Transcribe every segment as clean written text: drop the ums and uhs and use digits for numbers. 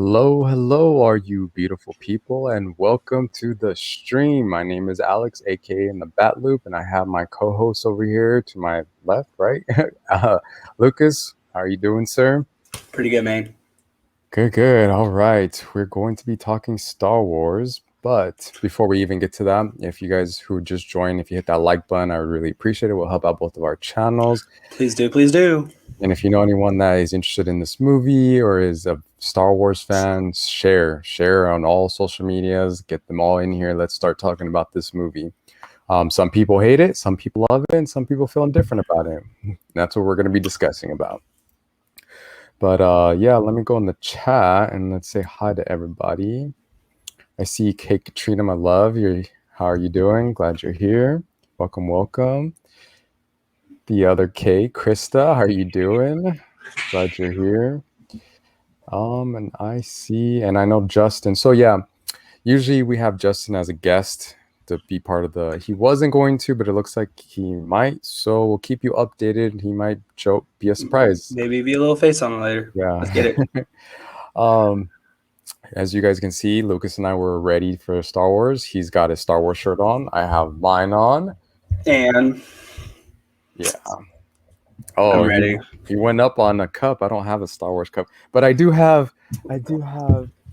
Hello, all you beautiful people, and welcome to the stream. My name is Alex, aka in the Bat Loop, and I have my co-host over here to my left, right? Lucas, how are you doing, sir? Pretty good, man. Good. All right, we're going to be talking Star Wars, but before we even get to that, if you guys who just joined, if you hit that like button, I would really appreciate it. It will help out both of our channels. Please do, please do. And if you know anyone that is interested in this movie or is a Star Wars fan, share on all social medias, get them all in here. Let's start talking about this movie. Some people hate it, some people love it, and some people feel indifferent about it. That's what we're going to be discussing about. But yeah, let me go in the chat and let's say hi to everybody. I see Kate Katrina, my love. How are you doing? Glad you're here. Welcome. The other Kate, Krista, how are you doing? Glad you're here. And I see, and I know Justin. So yeah, usually we have Justin as a guest to be part of the. He wasn't going to, but it looks like he might. So we'll keep you updated. He might be a surprise. Maybe be a little face on it later. Yeah, let's get it. As you guys can see, Lucas and I were ready for Star Wars. He's got his Star Wars shirt on. I have mine on. And yeah. Oh, I'm ready. He went up on a cup. I don't have a Star Wars cup, but I do have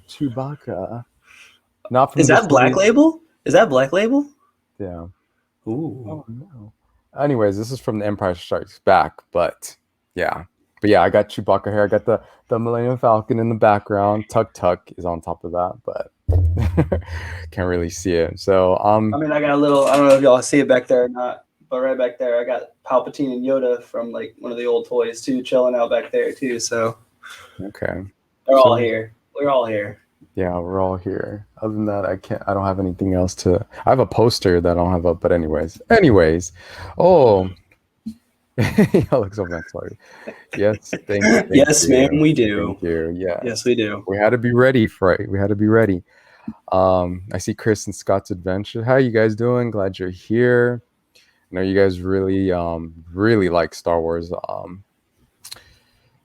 Chewbacca. Not from. Is that Black Label? Is that Black Label? Yeah. Ooh. Oh no. Anyways, this is from The Empire Strikes Back, but yeah, I got Chewbacca here. I got the Millennium Falcon in the background. Tuck is on top of that, but can't really see it. So I mean, I got a little. I don't know if y'all see it back there or not. But right back there, I got Palpatine and Yoda from like one of the old toys too, chilling out back there too. So okay, they're all here. We're all here. Yeah, we're all here. Other than that, I don't have anything else to. I have a poster that I don't have up, but anyways. Oh, Alex, I'm sorry. Yes, thank you. Yes, ma'am, we do. Thank you. Yeah. Yes, we do. We had to be ready for it. We had to be ready. I see Chris and Scott's Adventure. How are you guys doing? Glad you're here. I know you guys really like Star Wars,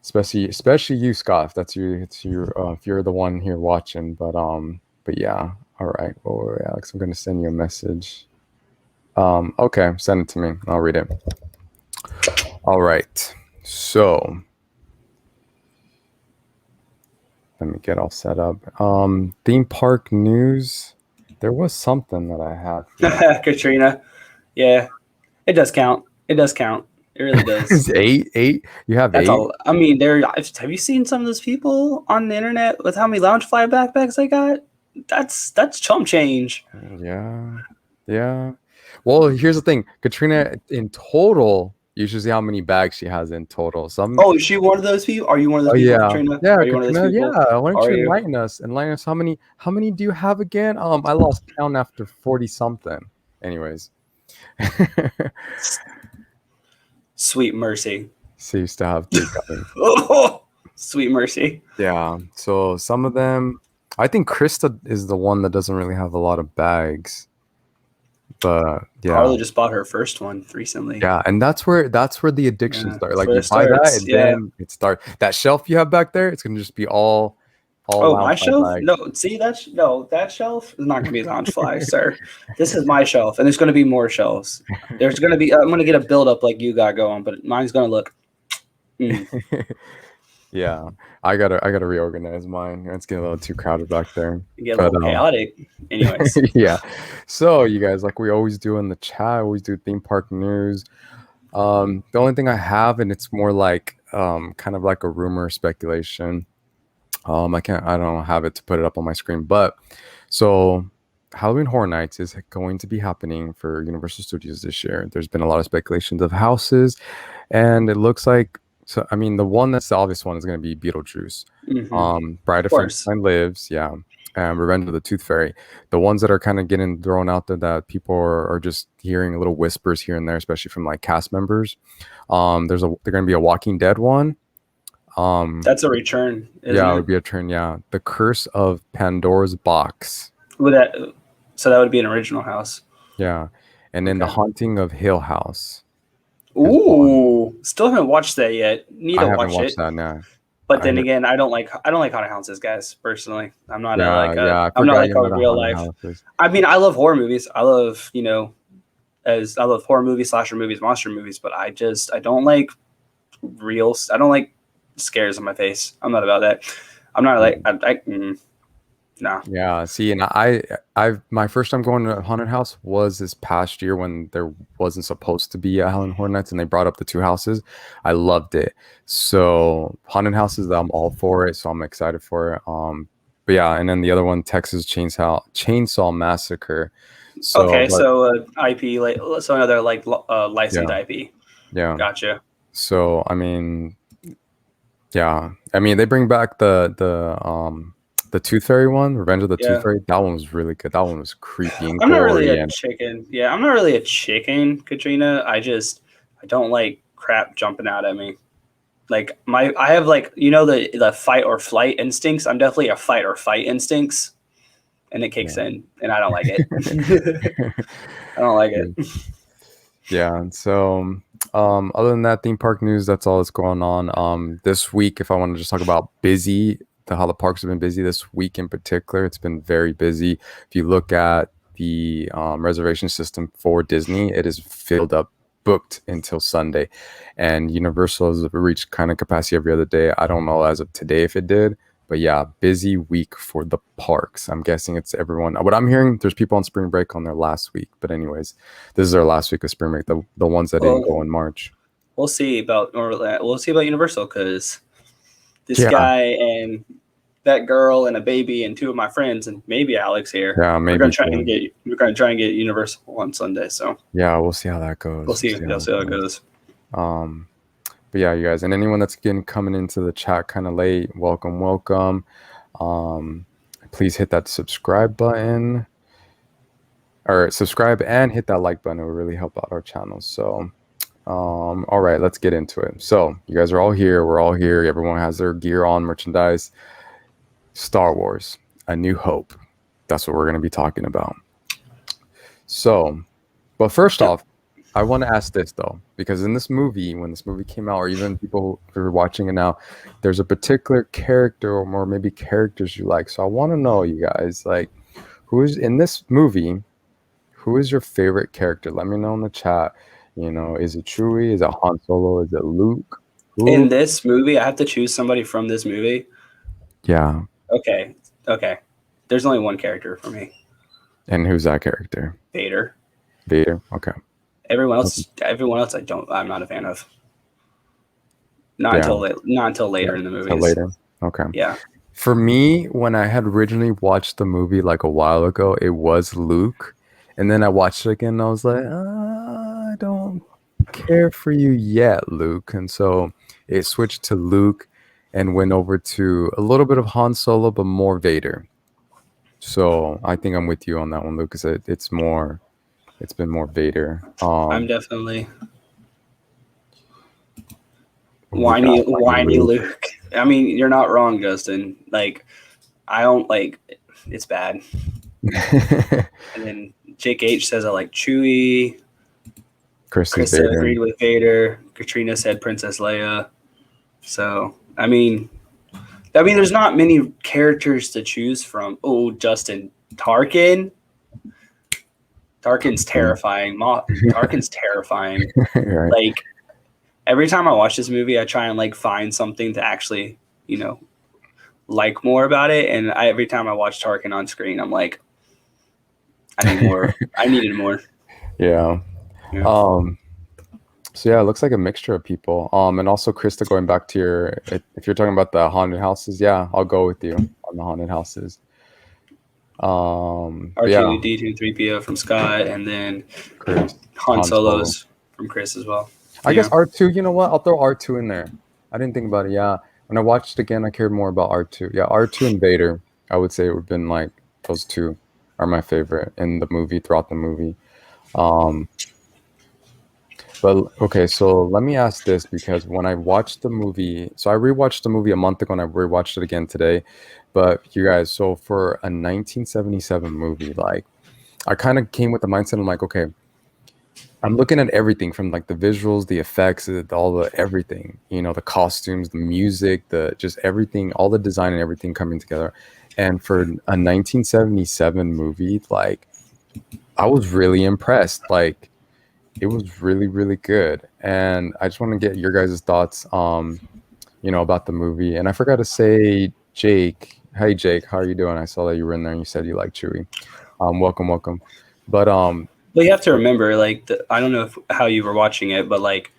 especially you, Scott. If you're the one here watching. But yeah, all right. Oh, Alex, I'm gonna send you a message. Okay, send it to me. I'll read it. All right. So let me get all set up. Theme park news. There was something that I had. Katrina. Yeah. It does count. It really does. eight. You have That's 8. all. I mean, have you seen some of those people on the internet with how many Loungefly backpacks they got? That's chump change. Yeah. Well, here's the thing, Katrina. In total, you should see how many bags she has in total. Is she one of those people? Are you one of those people, yeah. Katrina? Yeah, Are you one of those people? Yeah. Why don't you enlighten us? How many do you have again? I lost count after 40 something. Anyways. Sweet mercy. So you still have 3 coming. Oh, sweet mercy. Yeah. So some of them, I think Krista is the one that doesn't really have a lot of bags. But yeah, Carla just bought her first one recently. Yeah, and that's where the addiction starts. Like you buy that, and then it starts. That shelf you have back there, it's gonna just be all. Oh, my shelf? Bags. No, see that shelf is not gonna be Loungefly, sir. This is my shelf, and there's gonna be more shelves. There's gonna be. I'm gonna get a build up like you got going, but mine's gonna look. Yeah, I gotta reorganize mine. It's getting a little too crowded back there. Get a little chaotic. Anyways. Yeah. So you guys, like we always do in the chat, always do theme park news. The only thing I have, and it's more like kind of like a rumor speculation. I don't have it to put it up on my screen, but so Halloween Horror Nights is going to be happening for Universal Studios this year. There's been a lot of speculations of houses, and it looks like. So I mean, the one that's the obvious one is going to be Beetlejuice, Bride of Frankenstein Lives, yeah, and Revenge of the Tooth Fairy. The ones that are kind of getting thrown out there that people are just hearing little whispers here and there, especially from like cast members. They're going to be a Walking Dead one. That's a return. It would be a turn. Yeah, The Curse of Pandora's Box. So that would be an original house. Yeah, and then The Haunting of Hill House. Ooh, still haven't watched that yet. I haven't watched that now. But then again, I don't like haunted houses, guys. Personally, I'm not I I'm not forgot like you're a not a real haunted life. houses. I mean, I love horror movies. I love I love horror movies, slasher movies, monster movies. But I don't like I don't like scares in my face. I'm not about that. I'm not like no. Yeah, see, and my first time going to a haunted house was this past year when there wasn't supposed to be a Halloween Horror Nights, and they brought up the two houses. I loved it. So haunted houses, I'm all for it. So I'm excited for it. But yeah, and then the other one, Texas Chainsaw Massacre. So, Okay, but so IP so another licensed yeah, IP. yeah. Gotcha. So I mean, yeah, I mean they bring back the Tooth Fairy one, Revenge of the Tooth Yeah. Fairy. That one was really good. That one was creepy and I'm not really gory a and chicken. Yeah, I'm not really a chicken, Katrina. I don't like crap jumping out at me. Like I have the fight or flight instincts. I'm definitely a fight or fight instincts, and it kicks in, and I don't like it. I don't like it. Yeah, and so other than that, theme park news, that's all that's going on. This week, if I want to just talk about busy, how the parks have been busy this week in particular, it's been very busy. If you look at the reservation system for Disney, it is filled up, booked until Sunday, and Universal has reached kind of capacity every other day. I don't know as of today if it did, but yeah, busy week for the parks. I'm guessing it's everyone. What I'm hearing, there's people on spring break on their last week. But anyways, this is our last week of spring break. The ones that didn't go in March. We'll see about Universal because this guy and that girl and a baby and two of my friends and maybe Alex here. Yeah, maybe we're gonna try and get Universal on Sunday. So yeah, we'll see how that goes. We'll see how it goes. But yeah, you guys, and anyone that's coming into the chat kind of late, welcome. Please hit that subscribe button, or subscribe and hit that like button. It will really help out our channel. So, all right, let's get into it. So you guys are all here. We're all here. Everyone has their gear on, merchandise. Star Wars, A New Hope. That's what we're going to be talking about. So, but first off, I want to ask this though, because in this movie, when this movie came out, or even people who are watching it now, there's a particular character or more maybe characters you like. So I want to know, you guys, like, who is in this movie? Who is your favorite character? Let me know in the chat. You know, is it Chewie? Is it Han Solo? Is it Luke? Who? In this movie, I have to choose somebody from this movie. Yeah. Okay. There's only one character for me. And who's that character? Vader. Okay. Everyone else, I'm not a fan of. Not until later in the movies. Later. Okay. Yeah. For me, when I had originally watched the movie like a while ago, it was Luke. And then I watched it again and I was like, I don't care for you yet, Luke. And so it switched to Luke and went over to a little bit of Han Solo, but more Vader. So I think I'm with you on that one, Luke, because it's been more Vader. I'm definitely whiny Luke. I mean, you're not wrong, Justin. Like, I don't like it's bad. And then Jake H says I like Chewie. Krista agreed with Vader. Katrina said Princess Leia. So I mean, there's not many characters to choose from. Oh, Justin, Tarkin. Tarkin's terrifying. Tarkin's terrifying. Right. Like, every time I watch this movie, I try and like find something to actually, like more about it. And every time I watch Tarkin on screen, I'm like, I need more. I needed more. Yeah. So yeah, it looks like a mixture of people. And also Krista, going back to if you're talking about the haunted houses, yeah, I'll go with you on the haunted houses. R2D2 3PO from Scott, and then Han Solo's from Chris as well. I guess R2. You know what? I'll throw R2 in there. I didn't think about it. Yeah, when I watched it again, I cared more about R2. Yeah, R2 and Vader. I would say it would have been like those two are my favorite in the movie throughout the movie. But okay, so let me ask this, because when I watched the movie, so I rewatched the movie a month ago and I rewatched it again today. But you guys, so for a 1977 movie, like, I kind of came with the mindset, I'm like, okay, I'm looking at everything from like the visuals, the effects, all the everything, the costumes, the music, the just everything, all the design and everything coming together. And for a 1977 movie, like I was really impressed. Like it was really, really good. And I just want to get your guys' thoughts, about the movie. And I forgot to say, Jake. Hey, Jake, how are you doing? I saw that you were in there and you said you like Chewy. Welcome, welcome. But But you have to remember, like, I don't know how you were watching it, but like,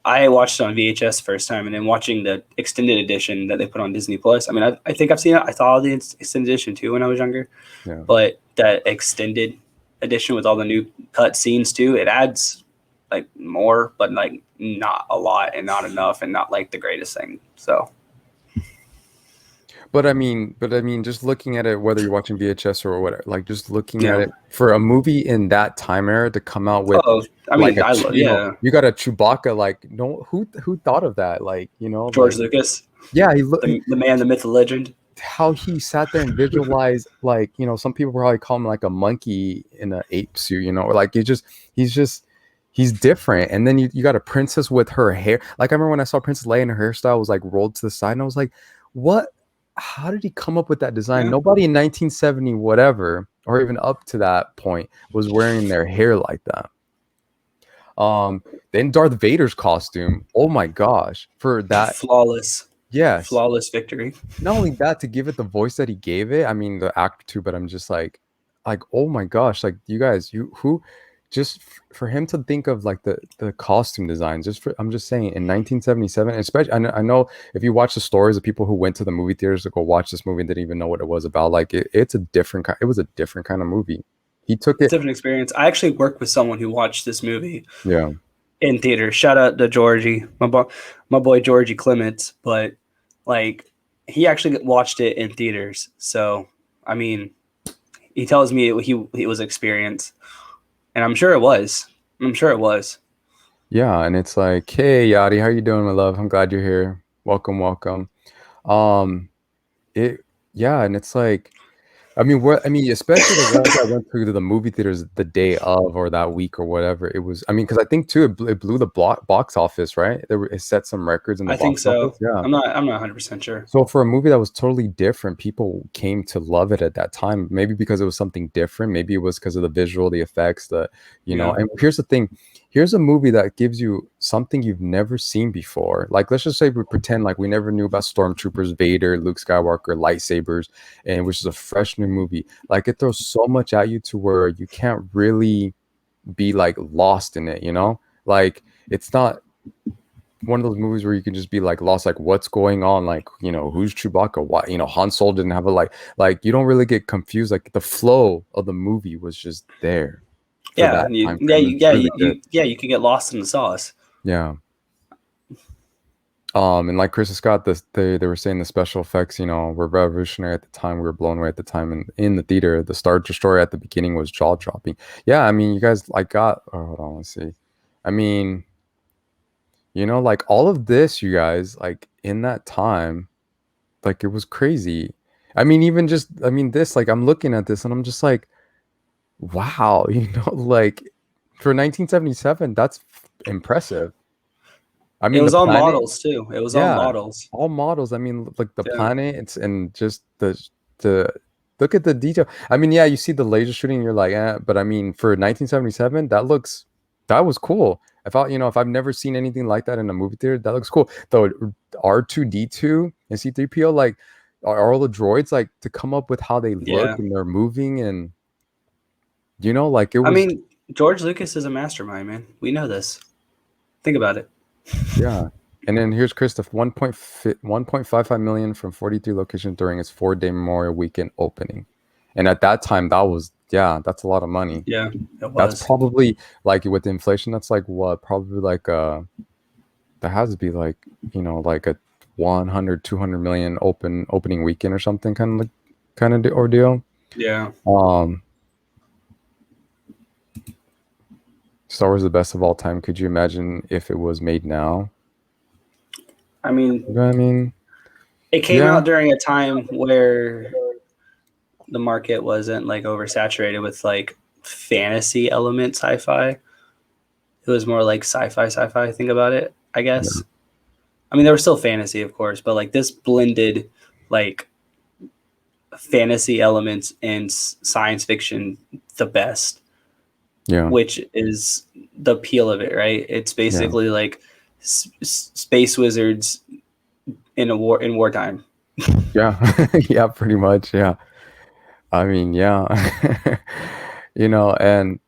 I watched it on VHS first time, and then watching the extended edition that they put on Disney Plus. I mean, I think I've seen it. I saw the extended edition too when I was younger, yeah. but that extended edition with all the new cut scenes too, it adds like more, but like not a lot and not enough and not like the greatest thing. So But I mean, just looking at it, whether you're watching VHS or whatever, like just looking at yeah. it for a movie in that time era to come out with Oh, I like mean, yeah, you got a Chewbacca, like no, who thought of that? Like, George like Lucas, yeah, the man, the myth, the legend. how he sat there and visualized, like, some people probably call him like a monkey in an ape suit, or like he's just he's different. And then you got a princess with her hair. Like I remember when I saw Princess Leia and her hairstyle was like rolled to the side, and I was like, what? How did he come up with that design? Yeah. Nobody in 1970 whatever, or even up to that point, was wearing their hair like that. Then Darth Vader's costume, oh my gosh, for that, Flawless, yes. flawless victory. Not only that, to give it the voice that he gave it, I mean the actor too, but I'm just like oh my gosh, like you guys, just for him to think of like the costume design, I'm just saying in 1977, especially I know if you watch the stories of people who went to the movie theaters to go watch this movie and didn't even know what it was about, like it's a different kind, it was a different kind of movie. He took it, Different experience. I actually worked with someone who watched this movie yeah. in theater. Shout out to Georgie, my boy Georgie Clements. But like, he actually watched it in theaters. So I mean, he tells me it was experience, and I'm sure it was. I'm sure it was. Yeah, and it's like, hey Yadi, how you doing, my love? I'm glad you're here. Welcome, welcome. Um, it yeah, and it's like, especially the ones that went to the movie theaters the day of or that week or whatever. It was, because I think too, it blew the box office, right? It set some records in the I think box office. so. Yeah. I'm not 100% sure. So for a movie that was totally different, people came to love it at that time. Maybe because it was something different. Maybe it was because of the visual, the effects, Yeah. And here's the thing. Here's a movie that gives you something you've never seen before. Like, let's just say we pretend like we never knew about stormtroopers, Vader, Luke Skywalker, lightsabers, and which is a fresh new movie. Like, it throws so much at you to where you can't really be like lost in it, Like, it's not one of those movies where you can just be like lost, like what's going on, like who's Chewbacca, why Han Solo didn't have a like you don't really get confused. Like the flow of the movie was just there for Yeah. that And you, time yeah, frame. you, It's yeah, really good. you can get lost in the sauce. Yeah. And like Chris and Scott, they were saying the special effects, were revolutionary at the time. We were blown away at the time, and in the theater, the Star Destroyer at the beginning was jaw dropping. Yeah, you guys like got. Oh, hold on, let's see. I mean, like all of this, you guys, like in that time, like it was crazy. Even just, this, like I'm looking at this and I'm just like, wow, like for 1977, that's impressive. It The was all planet, models too. It was all yeah, models. all models. Like the Yeah. planets and just the look at the detail. Yeah, you see the laser shooting, you're like, but for 1977, that was cool. If I've never seen anything like that in a movie theater, that looks cool. Though R2D2 and C3PO, like, are all the droids, like, to come up with how they look Yeah. and they're moving, and like it I was, mean, George Lucas is a mastermind, man. We know this. Think about it. yeah. And then here's Christoph, 1.55 million from 43 locations during its 4-day Memorial Weekend opening. And at that time, that's a lot of money. Yeah, it That's was. probably like with inflation, that's like what, probably like that has to be like, like a 100, 200 million opening weekend or something kind of ordeal. Yeah. Star Wars is the best of all time. Could you imagine if it was made now? I mean, You know what I mean? it came Yeah. out during a time where the market wasn't like oversaturated with like fantasy element sci-fi. it was more like sci-fi. Think about it, I guess. Yeah. I mean, there was still fantasy, of course, but like this blended like fantasy elements and science fiction the best. Yeah. Which is the appeal of it, right? It's Yeah. basically like space wizards in wartime. Yeah. Yeah, pretty much. Yeah. I mean, yeah. You know, and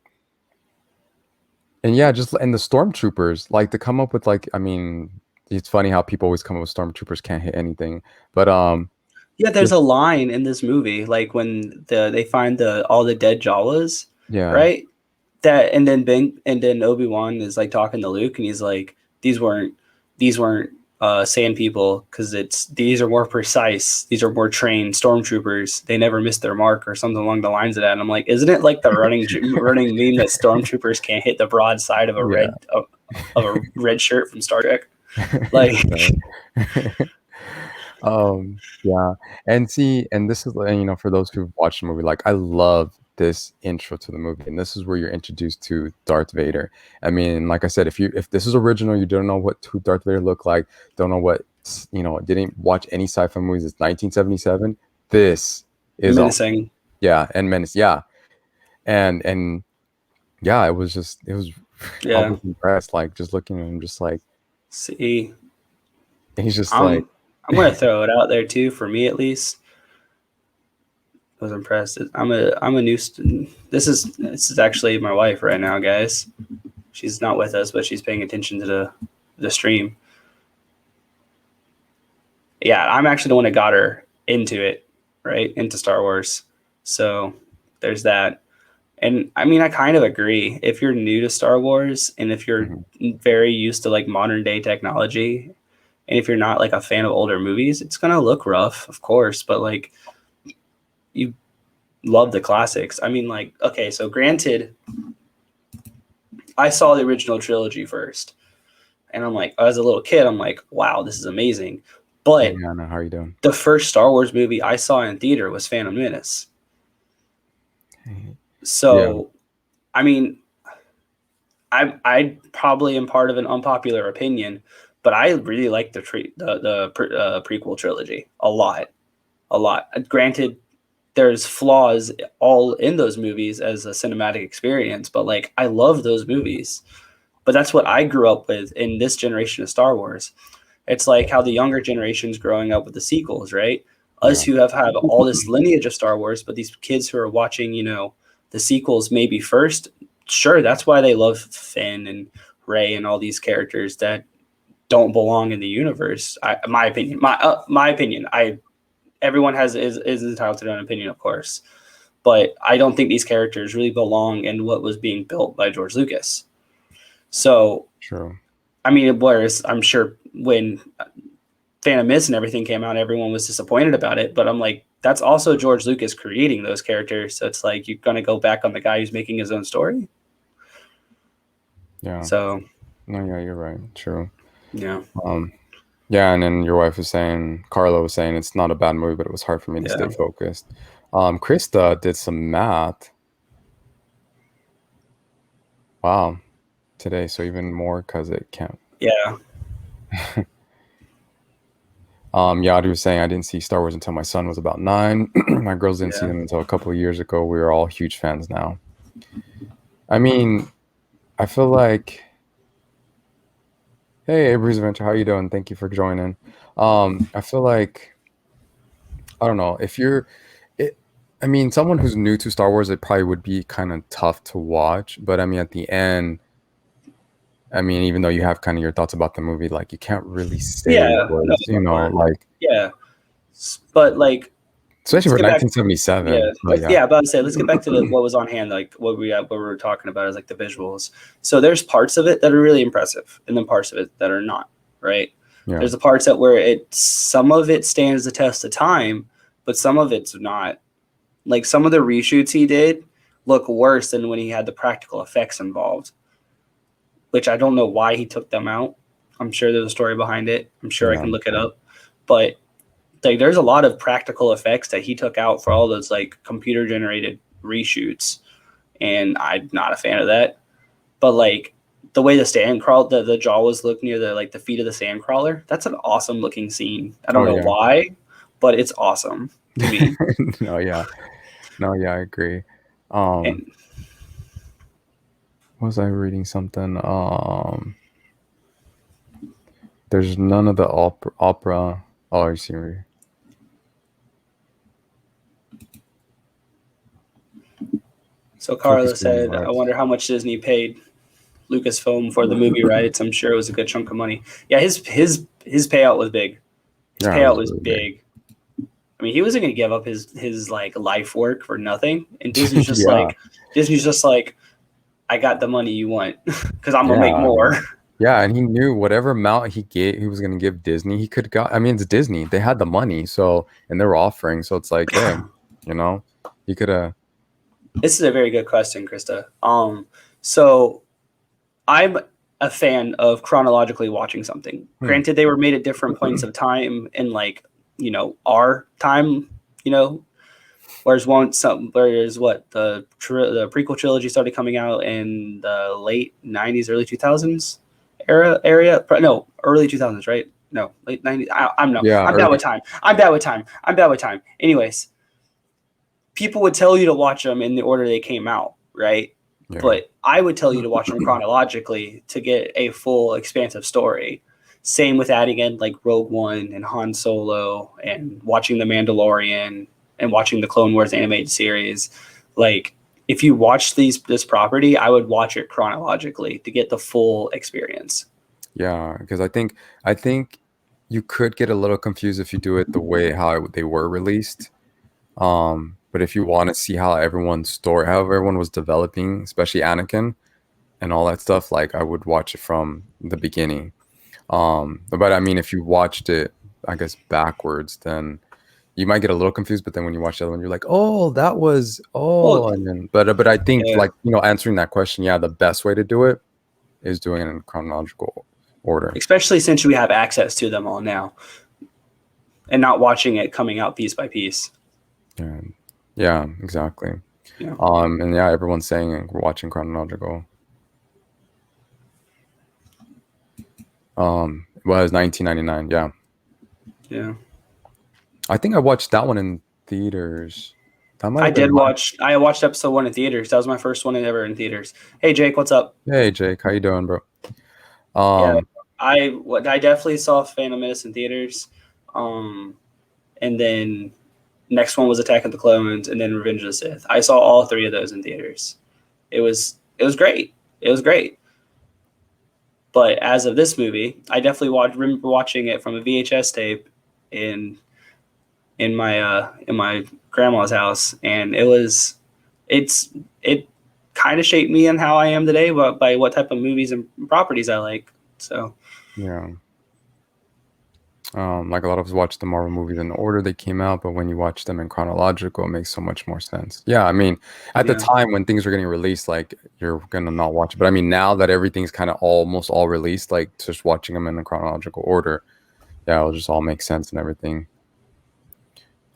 yeah, just and the stormtroopers, like to come up with like, I mean, it's funny how people always come up with stormtroopers can't hit anything. But Yeah, there's a line in this movie, like when they find all the dead Jawas, yeah. right? That and then Obi-Wan is like talking to Luke, and he's like, these weren't sand people, because these are more precise, these are more trained stormtroopers. They never missed their mark, or something along the lines of that. And I'm like, isn't it like the running meme that stormtroopers can't hit the broad side of a Yeah. red shirt from Star Trek? Like, Yeah. And see, and this is, you know, for those who've watched the movie, like I love this intro to the movie, and this is where you're introduced to Darth Vader. I mean, like I said, if this is original, you don't know who Darth Vader looked like, don't know what, you know, didn't watch any sci-fi movies. It's 1977. This is menacing. yeah, and menace, yeah, and yeah, it was I was impressed, like just looking at him, just like, See, he's just like, I'm gonna throw it out there too. For me, at least, I was impressed. I'm a new student. This is actually my wife right now, guys. She's not with us, but she's paying attention to the stream. Yeah, I'm actually the one that got her into it, right? Into Star Wars. So there's that. And I mean, I kind of agree. If you're new to Star Wars, and if you're very used to like modern day technology, and if you're not like a fan of older movies, it's gonna look rough, of course. But like, you love the classics. I mean, like, okay, so granted, I saw the original trilogy first, and I'm like, as a little kid, I'm like, wow, this is amazing. But yeah, no, how are you doing? the first Star Wars movie I saw in theater was Phantom Menace. So, I mean, I probably am part of an unpopular opinion, but I really like the prequel trilogy a lot. Granted, there's flaws all in those movies as a cinematic experience, but like I love those movies. But that's what I grew up with in this generation of Star Wars. It's like how the younger generation's growing up with the sequels, right? Us who have had all this lineage of Star Wars, but these kids who are watching, the sequels maybe first, sure, that's why they love Finn and Rey and all these characters that don't belong in the universe. My opinion. Everyone is entitled to their own opinion, of course, but I don't think these characters really belong in what was being built by George Lucas. So, true. I mean, whereas I'm sure when Phantom Menace and everything came out, everyone was disappointed about it. But I'm like, that's also George Lucas creating those characters. So it's like, you're going to go back on the guy who's making his own story. Yeah. So. No, yeah, you're right. True. Yeah. Yeah, and then your wife was saying, Carla was saying, it's not a bad movie, but it was hard for me to stay focused. Krista did some math. Wow. Today, so even more because it can't. Yeah. Yadi was saying, I didn't see Star Wars until my son was about 9. My girls didn't see them until a couple of years ago. We are all huge fans now. I mean, I feel like, hey, Avery's Adventure, how you doing? Thank you for joining. I feel like, I don't know, I mean, someone who's new to Star Wars, it probably would be kind of tough to watch. But I mean, at the end, I mean, even though you have kind of your thoughts about the movie, like you can't really say it was, like. Yeah. But like, especially for 1977. About to say, let's get back to what was on hand, like what we were talking about is like the visuals. So there's parts of it that are really impressive, and then parts of it that are not, right? Yeah. There's the parts where some of it stands the test of time, but some of it's not. Like some of the reshoots he did look worse than when he had the practical effects involved, which I don't know why he took them out. I'm sure there's a story behind it. I'm sure I can look it up, but like there's a lot of practical effects that he took out for all those like computer generated reshoots, and I'm not a fan of that. But like the way the the jaws look near the feet of the sand crawler. That's an awesome looking scene. I don't know why, but it's awesome to me. No, yeah, I agree. And was I reading something? There's none of the opera. Oh, I see. So Carla said, I wonder how much Disney paid Lucasfilm for the movie rights. I'm sure it was a good chunk of money. Yeah, his payout was big. His payout was really big. I mean, he wasn't going to give up his like life work for nothing. And Disney's just like, I got the money you want because I'm gonna make more. Yeah, and he knew whatever amount he was going to give Disney, he could got. I mean, it's Disney; they had the money, so and they were offering. So it's like, hey, he could have. This is a very good question, Krista. So I'm a fan of chronologically watching something. Granted, they were made at different points of time in like, our time, whereas the prequel trilogy started coming out in the late 90s, early 2000s area. No, early 2000s, right? No, late 90s. I'm bad with time. I'm bad with time. Anyways, people would tell you to watch them in the order they came out, right? Yeah. But I would tell you to watch them chronologically to get a full expansive story. Same with adding in like Rogue One and Han Solo and watching The Mandalorian and watching the Clone Wars animated series. Like, if you watch this property, I would watch it chronologically to get the full experience. Yeah, because I think you could get a little confused if you do it the way how they were released. But if you want to see how everyone's story, how everyone was developing, especially Anakin and all that stuff, like I would watch it from the beginning. But I mean, if you watched it, I guess backwards, then you might get a little confused. But then when you watch the other one, you're like, oh, that was and then, but I think like answering that question, yeah, the best way to do it is doing it in chronological order, especially since we have access to them all now, and not watching it coming out piece by piece. Yeah, exactly. Yeah. And yeah, everyone's saying we're watching chronological. Well, it was 1999. Yeah. Yeah. I think I watched that one in theaters. I watched episode 1 in theaters. That was my first one ever in theaters. Hey, Jake, what's up? Hey, Jake, how you doing, bro? Yeah, I definitely saw Phantom Menace in theaters. And then next one was Attack of the Clones, and then Revenge of the Sith. I saw all 3 of those in theaters. It was great. It was great. But as of this movie, I definitely remember watching it from a VHS tape in my grandma's house, and it kind of shaped me in how I am today, but by what type of movies and properties I like. So yeah. Like a lot of us watch the Marvel movies in the order they came out, but when you watch them in chronological, it makes so much more sense. Yeah, I mean, at the time when things were getting released, like you're gonna not watch it. But I mean, now that everything's kind of almost all released, like just watching them in a chronological order, yeah, it'll just all make sense and everything.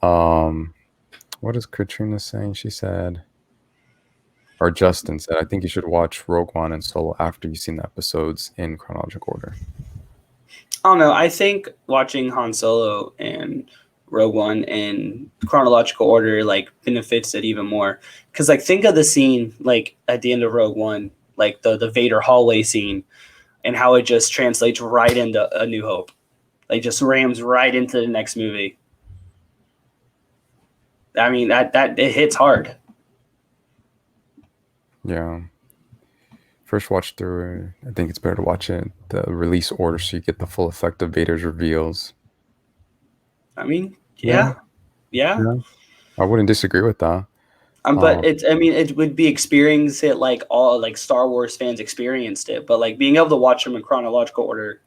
What is Katrina saying? She said, or Justin said, I think you should watch Rogue One and Solo after you've seen the episodes in chronological order. I don't know. I think watching Han Solo and Rogue One in chronological order like benefits it even more. Because like think of the scene like at the end of Rogue One, like the Vader hallway scene, and how it just translates right into A New Hope. Like just rams right into the next movie. I mean that it hits hard. Yeah. First watch through, I think it's better to watch it the release order so you get the full effect of Vader's reveals. I mean, yeah. I wouldn't disagree with that. But it would be experience it like all like Star Wars fans experienced it, but like being able to watch them in chronological order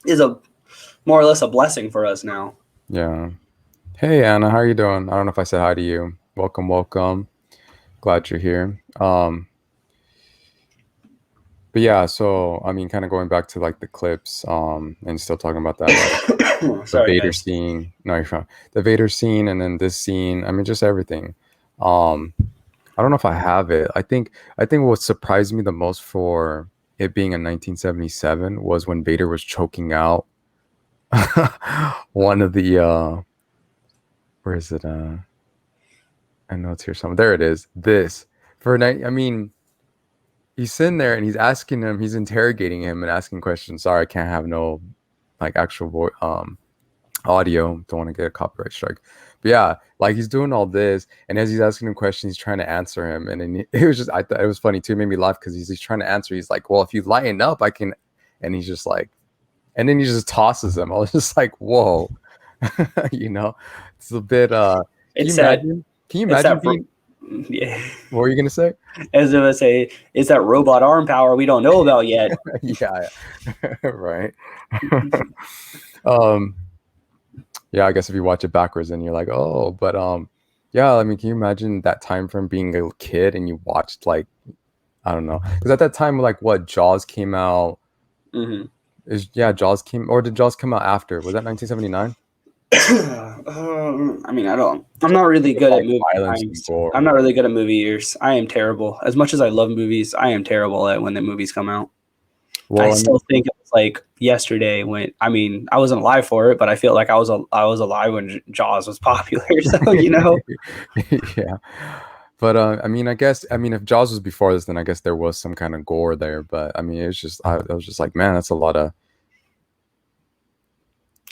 is a more or less a blessing for us now. Yeah. Hey Anna, how are you doing? I don't know if I said hi to you. Welcome. Glad you're here. But yeah, so I mean, kind of going back to like the clips, and still talking about that, like, the Vader scene. No, you're fine. The Vader scene, and then this scene. I mean, just everything. I don't know if I have it. I think what surprised me the most for it being in 1977 was when Vader was choking out one of the where is it? I know it's here somewhere. There it is. This for night. I mean, he's sitting there and he's asking him. He's interrogating him and asking questions. Sorry, I can't have no like actual audio. Don't want to get a copyright strike. But yeah, like he's doing all this, and as he's asking him questions, he's trying to answer him, and then it was just I thought it was funny too. It made me laugh because he's trying to answer. He's like, "Well, if you lighten up, I can," and he's just like, and then he just tosses him. I was just like, "Whoa," you know, it's a bit. Can you It's that. imagine? Can you It's imagine that. being? Yeah. What were you gonna say? As if I say, it's that robot arm power we don't know about yet. Yeah, right. um, yeah, I guess if you watch it backwards, then you're like, oh, but yeah. I mean, can you imagine that time from being a kid and you watched like I don't know, because at that time, like what Jaws came out Mm-hmm. Jaws came or did Jaws come out after? Was that 1979? I mean, I'm not really good at Like movie violence and times. gore. I'm not really good at movie years. I am terrible. As much as I love movies, I am terrible at when the movies come out. I Well, I still think it was like yesterday when I mean I wasn't alive for it, but I feel like I was alive when Jaws was popular. So mean, yeah. But I mean, I mean, if Jaws was before this, then I guess there was some kind of gore there. But I mean, it's just I was just like, man, that's a lot of.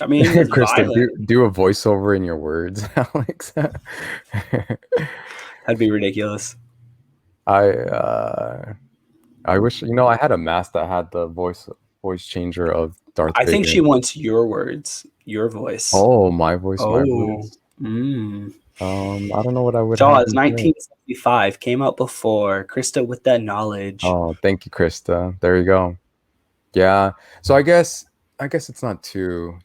I mean it's Krista, violent. do a voiceover in your words, Alex. That'd be ridiculous. I I wish I had a mask that had the voice changer of Darth I think Vader. she wants your words, your voice. Oh, my voice, my Oh. voice. Mm. I don't know what I would have. Jaws, 1975, came out before. Krista with that knowledge. Oh, thank you, Krista. There you go. Yeah. So I guess it's not too.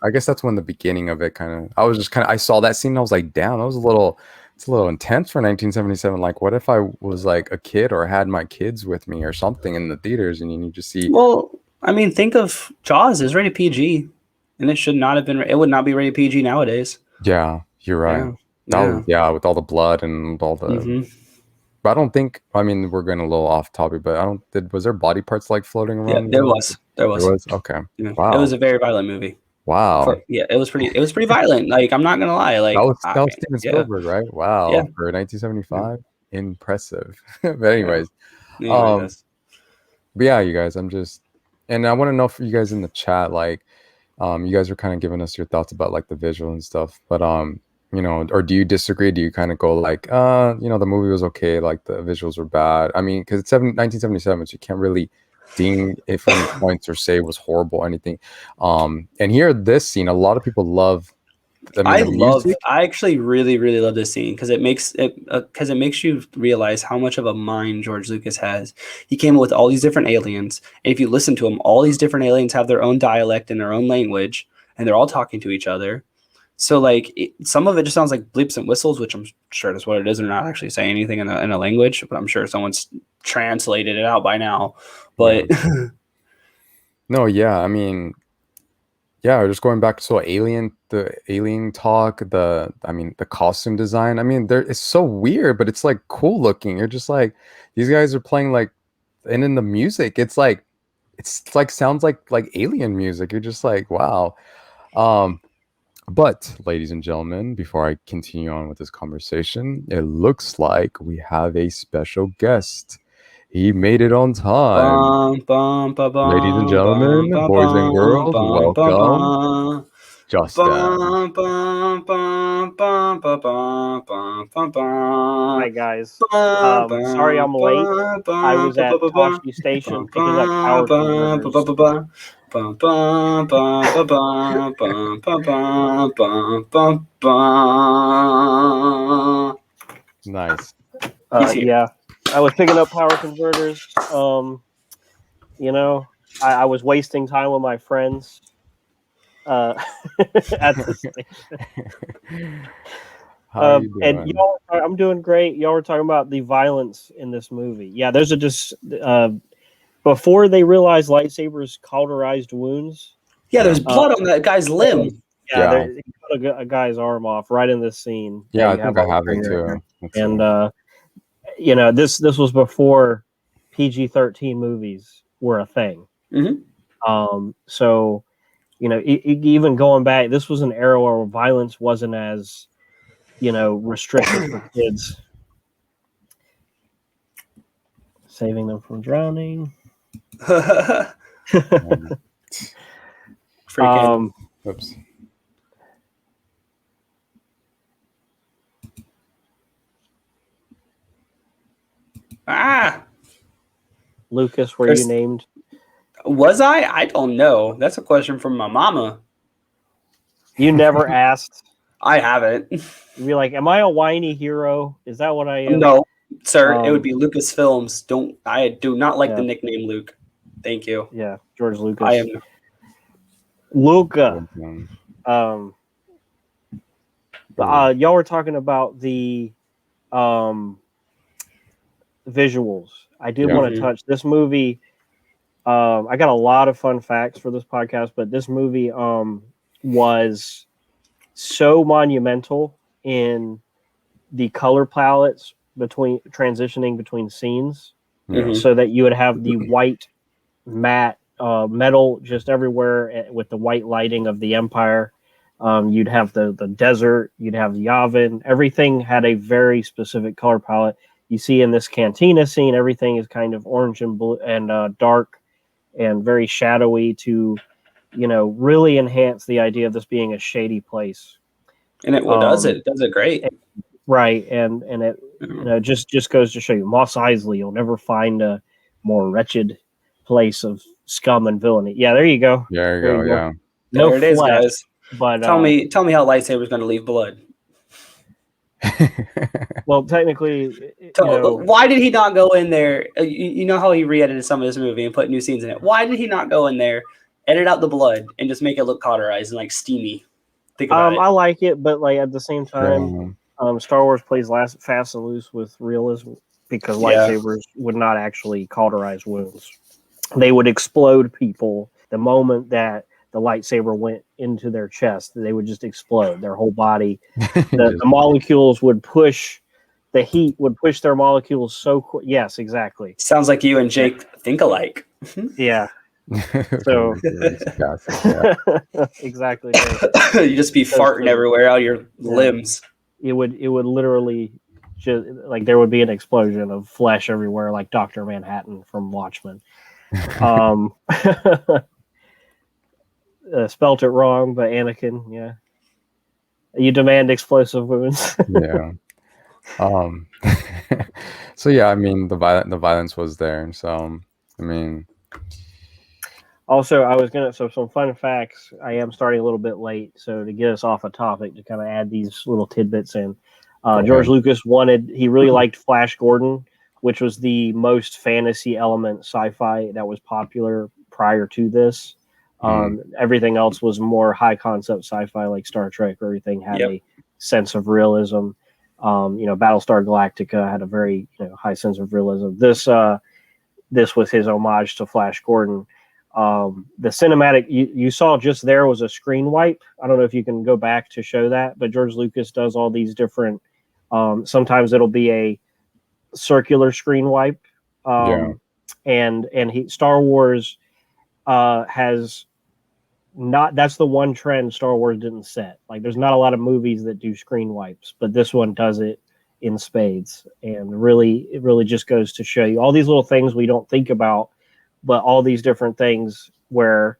I guess that's when the beginning of it kind of. I saw that scene and I was like, damn, that was a little. It's a little intense for 1977. Like, what if I was like a kid or had my kids with me or something in the theaters, and you just see. Well, I mean, think of Jaws is rated PG, and it should not have been. It would not be rated PG nowadays. Yeah, you're right. Yeah. Yeah, with all the blood and all the. Mm-hmm. But I don't think. I mean, we're going a little off topic, but I don't. Was there body parts like floating Yeah, around? there was. There was. Okay. Yeah. It Wow. was a very violent movie. Wow. It was pretty violent. Like I'm not gonna lie. Like That was Steven Spielberg, right? Wow. Yeah. For 1975, impressive. But anyways, Anyway, but yeah, you guys, and I want to know for you guys in the chat, like, you guys are kind of giving us your thoughts about like the visual and stuff, but or do you disagree? Do you kind of go like, the movie was okay, like the visuals were bad? I mean, because it's 1977, so you can't really ding it for any points or say it was horrible or anything. And here, this scene, a lot of people love. I actually really, really love this scene because it makes you realize how much of a mind George Lucas has. He came up with all these different aliens, and if you listen to them, all these different aliens have their own dialect and their own language, and they're all talking to each other. So like some of it just sounds like bleeps and whistles, which I'm sure that's what it is. They're not actually saying anything in a language, but I'm sure someone's translated it out by now. But yeah. No, yeah, I mean, yeah, just going back to the alien talk, the costume design. I mean, it's so weird, but it's like cool looking. You're just like, these guys are playing like, and in the music, it's like sounds like alien music. You're just like, wow. But ladies and gentlemen, before I continue on with this conversation, it looks like we have a special guest. He made it on time. Ladies and gentlemen, boys and girls, welcome Justin. Hi guys. Sorry I'm late. I was at Toshi Station picking up power converters. Nice. Yeah, I was picking up power converters. I was wasting time with my friends at the station. And y'all, I'm doing great. Y'all were talking about the violence in this movie. Yeah, there's before they realized lightsabers cauterized wounds. Yeah, there's blood on that guy's limb. Yeah. He cut a guy's arm off right in this scene. Yeah, I think I have it too. And this was before PG-13 movies were a thing. So, even going back, this was an era where violence wasn't as, restricted for kids. Saving them from drowning. Freaking. Oops. Lucas, were you named? Was I? I don't know. That's a question from my mama. You never asked? I haven't. You'd be like, am I a whiny hero? Is that what I am? No, sir. It would be Lucasfilms. I do not like the nickname Luke. Thank you. Yeah, George Lucas. I am Luca. Y'all were talking about the visuals. I did want to touch this movie. I got a lot of fun facts for this podcast, but this movie was so monumental in the color palettes transitioning between scenes, so that you would have the white matte metal just everywhere with the white lighting of the Empire. You'd have the desert, you'd have the Yavin. Everything had a very specific color palette. You see in this cantina scene, everything is kind of orange and blue and dark and very shadowy to, really enhance the idea of this being a shady place. And it does it great. Right. And it, just goes to show you, Mos Eisley, you'll never find a more wretched place of scum and villainy. Yeah, there you go. There you go. Yeah. No there it flesh, is, guys. But tell me how lightsaber's going to leave blood. Well, technically, why did he not go in there? You know how he re-edited some of this movie and put new scenes in it. Why did he not go in there, edit out the blood, and just make it look cauterized and like steamy? Think about it. I like it, but like at the same time, Star Wars plays fast and loose with realism because lightsabers would not actually cauterize wounds. They would explode people the moment that the lightsaber went into their chest. They would just explode. Their whole body, the molecules would push. The heat would push their molecules so quick. Yes, exactly. Sounds like you and Jake think alike. Yeah. So exactly. You just be farting everywhere out of your limbs. It would literally just like there would be an explosion of flesh everywhere, like Dr. Manhattan from Watchmen. Spelt it wrong, but Anakin, yeah. You demand explosive wounds. Yeah. So yeah, I mean the violence was there. So I mean. Also, I was so some fun facts. I am starting a little bit late, so to get us off a topic, to kind of add these little tidbits in. George Lucas he really liked Flash Gordon, which was the most fantasy element sci-fi that was popular prior to this. Everything else was more high concept sci-fi, like Star Trek. Everything had a sense of realism. Battlestar Galactica had a very high sense of realism. This was his homage to Flash Gordon. The cinematic you saw just there was a screen wipe. I don't know if you can go back to show that, but George Lucas does all these different. Sometimes it'll be a circular screen wipe, and Star Wars has not. That's the one trend Star Wars didn't set. Like, there's not a lot of movies that do screen wipes, but this one does it in spades, and it really just goes to show you all these little things we don't think about. But all these different things where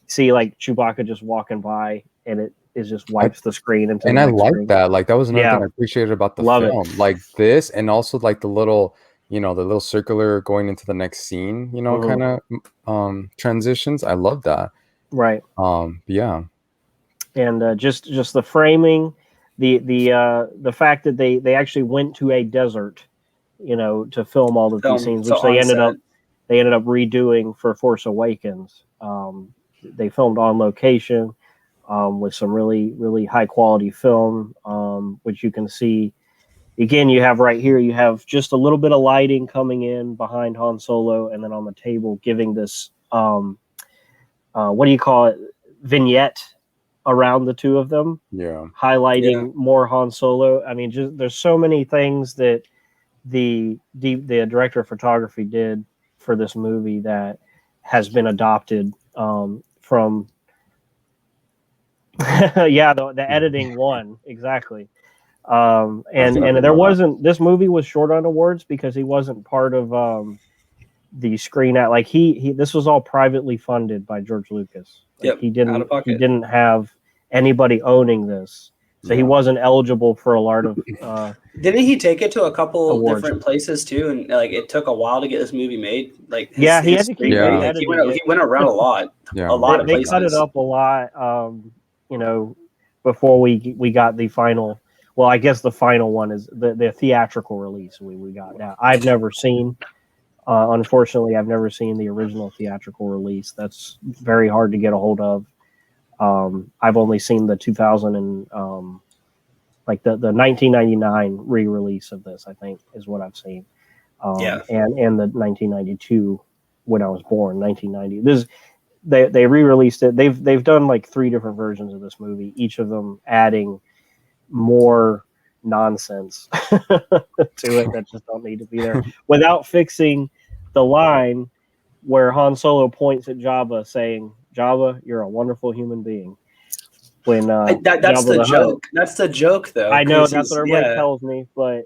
see like Chewbacca just walking by and it just wipes the screen into and the I like screen. that. Like that was another thing I appreciated about the film. It. Like this, and also like the little circular going into the next scene, kind of transitions. I love that. Right. Yeah. And just the framing, the fact that they actually went to a desert, to film all of these scenes, which they ended up redoing for Force Awakens. They filmed on location with some really, really high quality film, which you can see. Again, you have just a little bit of lighting coming in behind Han Solo, and then on the table giving this, what do you call it, vignette around the two of them. Yeah. Highlighting more Han Solo. I mean, there's so many things that the director of photography did for this movie that has been adopted from the editing one exactly. And there wasn't, this movie was short on awards because he wasn't part of the screen at, like he this was all privately funded by George Lucas. Like, he didn't have anybody owning this, so he wasn't eligible for a lot of didn't he take it to a couple awards. different places too, and like it took a while to get this movie made? Like he had to keep he went around a lot. A lot of places. They cut it up a lot, before we got the final. Well, I guess the final one is the theatrical release we got. Now, I've never seen, unfortunately, I've never seen the original theatrical release. That's very hard to get a hold of. I've only seen the 2000 and like the 1999 re-release of this, I think, is what I've seen. And the 1992 when I was born, 1990. They re-released it. They've done like 3 different versions of this movie, each of them adding more nonsense to it that just don't need to be there, without fixing the line where Han Solo points at Jabba saying, "Jabba, you're a wonderful human being." When that's the joke. That's the joke, though. I know that's what everybody tells me, but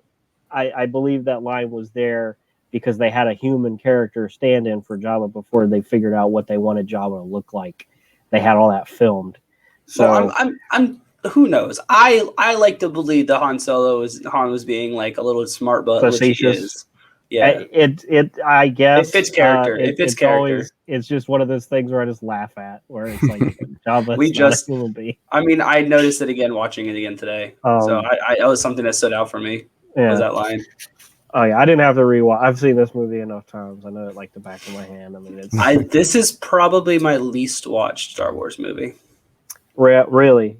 I believe that line was there because they had a human character stand in for Jabba before they figured out what they wanted Jabba to look like. They had all that filmed. So I'm who knows? I like to believe that Han was being like a little smart butt, facetious. Which he is. Yeah, I guess it fits character. It's character. It's just one of those things where I just laugh at, where it's like Jabba's not a human being. I mean, I noticed it again watching it again today. So that was something that stood out for me. Yeah. Was that line? Oh yeah, I didn't have to rewatch. I've seen this movie enough times. I know it like the back of my hand. I mean, this is probably my least watched Star Wars movie. Really?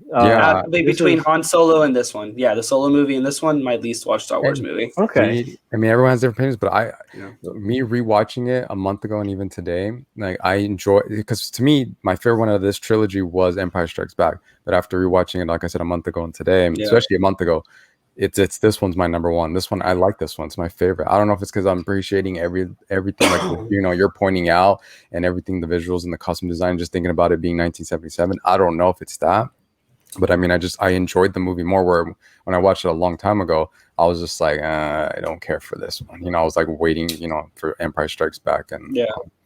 Between Han Solo and this one. Yeah, the Solo movie and this one, my least watched Star Wars movie. Okay. I mean, everyone has different opinions, but me rewatching it a month ago and even today, like I enjoy, because to me, my favorite one of this trilogy was Empire Strikes Back. But after rewatching it, like I said, a month ago and today, especially a month ago, it's this one's my number one. This one, I like this one. It's my favorite. I don't know if it's because I'm appreciating everything like you're pointing out, and everything, the visuals and the costume design, just thinking about it being 1977. I don't know if it's that, but I mean, I enjoyed the movie more. Where when I watched it a long time ago, I was just like, I don't care for this one. I was like waiting, for Empire Strikes Back and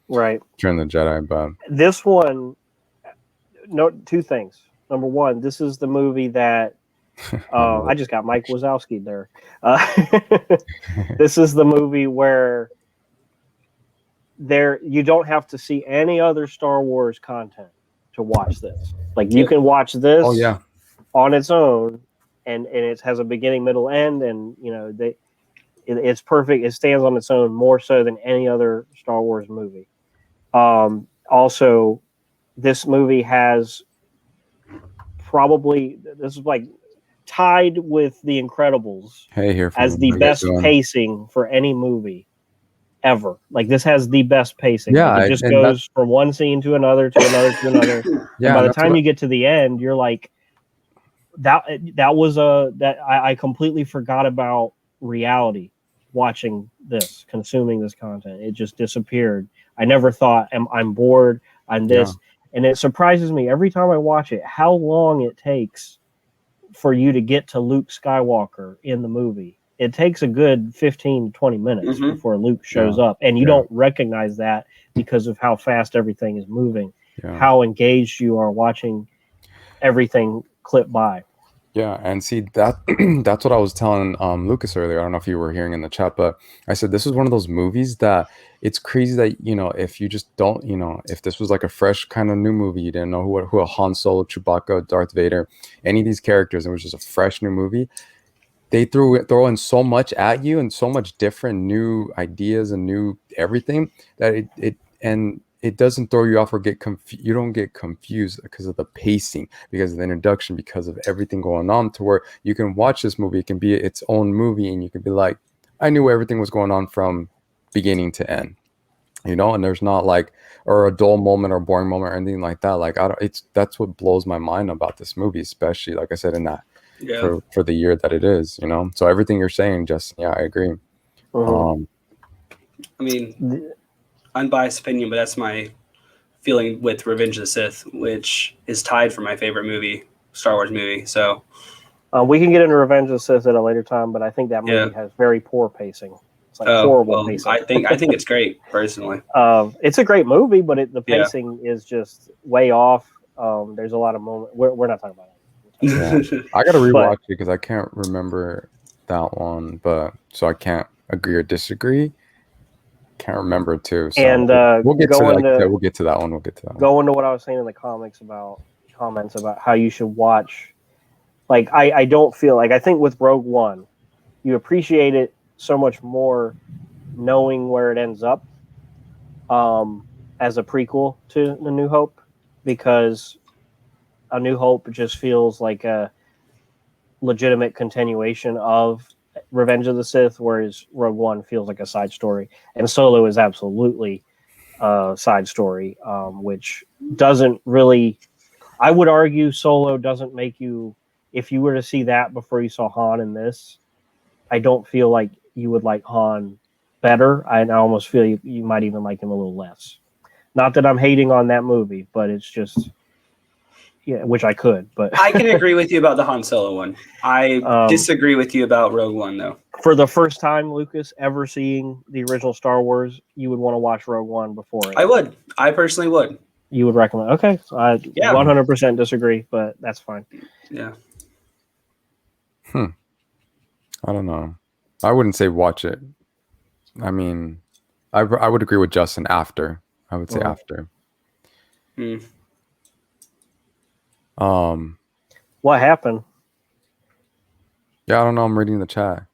Return of the Jedi. But this one, two things. Number one, this is the movie that. I just got Mike Wazowski there. This is the movie where you don't have to see any other Star Wars content to watch this. Like you can watch this on its own, and it has a beginning, middle, end, and it's perfect. It stands on its own more so than any other Star Wars movie. Also, this movie has this is like tied with The Incredibles as the best pacing for any movie ever. Like this has the best pacing. It just goes from one scene to another to another to another. And by the time you get to the end, you're like, I completely forgot about reality watching this, consuming this content. It just disappeared. I never thought I'm bored. I'm this. And it surprises me every time I watch it how long it takes for you to get to Luke Skywalker in the movie. It takes a good 15 to 20 minutes before Luke shows up, and you don't recognize that because of how fast everything is moving, how engaged you are watching everything clip by. Yeah, and see that's what I was telling Lucas earlier. I don't know if you were hearing in the chat, but I said this is one of those movies that it's crazy that if you just don't if this was like a fresh kind of new movie, you didn't know who a Han Solo, Chewbacca, Darth Vader, any of these characters, it was just a fresh new movie. They throw in so much at you and so much different new ideas and new everything that it doesn't throw you off or you don't get confused because of the pacing, because of the introduction, because of everything going on, to where you can watch this movie. It can be its own movie, and you can be like, I knew everything was going on from beginning to end, and there's not like or a dull moment or boring moment or anything like that. Like that's what blows my mind about this movie, especially like I said in that for the year that it is. So everything you're saying, Justin, I agree. Um, I mean, unbiased opinion, but that's my feeling with Revenge of the Sith, which is tied for my favorite movie, Star Wars movie. So we can get into Revenge of the Sith at a later time, but I think that movie has very poor pacing. It's like horrible pacing. I think it's great personally. It's a great movie, but the pacing is just way off. There's a lot of moments. We're not talking about it. I gotta rewatch it because I can't remember that one, but so I can't agree or disagree. Can't remember too. So and we'll get to that. We'll get to that one. Go into what I was saying in the comments about how you should watch. Like I don't feel like I think with Rogue One, you appreciate it so much more knowing where it ends up as a prequel to The New Hope, because A New Hope just feels like a legitimate continuation of Revenge of the Sith, whereas Rogue One feels like a side story, and Solo is absolutely a side story, which doesn't really. I would argue Solo doesn't make you. If you were to see that before you saw Han in this, I don't feel like you would like Han better. I almost feel you might even like him a little less. Not that I'm hating on that movie, but it's just. Yeah, which I could, but I can agree with you about the Han Solo one. I disagree with you about Rogue One, though. For the first time, Lucas, ever seeing the original Star Wars, you would want to watch Rogue One before it. I would. I personally would. You would recommend? Okay, so I 100% disagree, but that's fine. Yeah. I don't know. I wouldn't say watch it. I mean, I would agree with Justin after. I would say after. What happened? Yeah, I don't know. I'm reading the chat.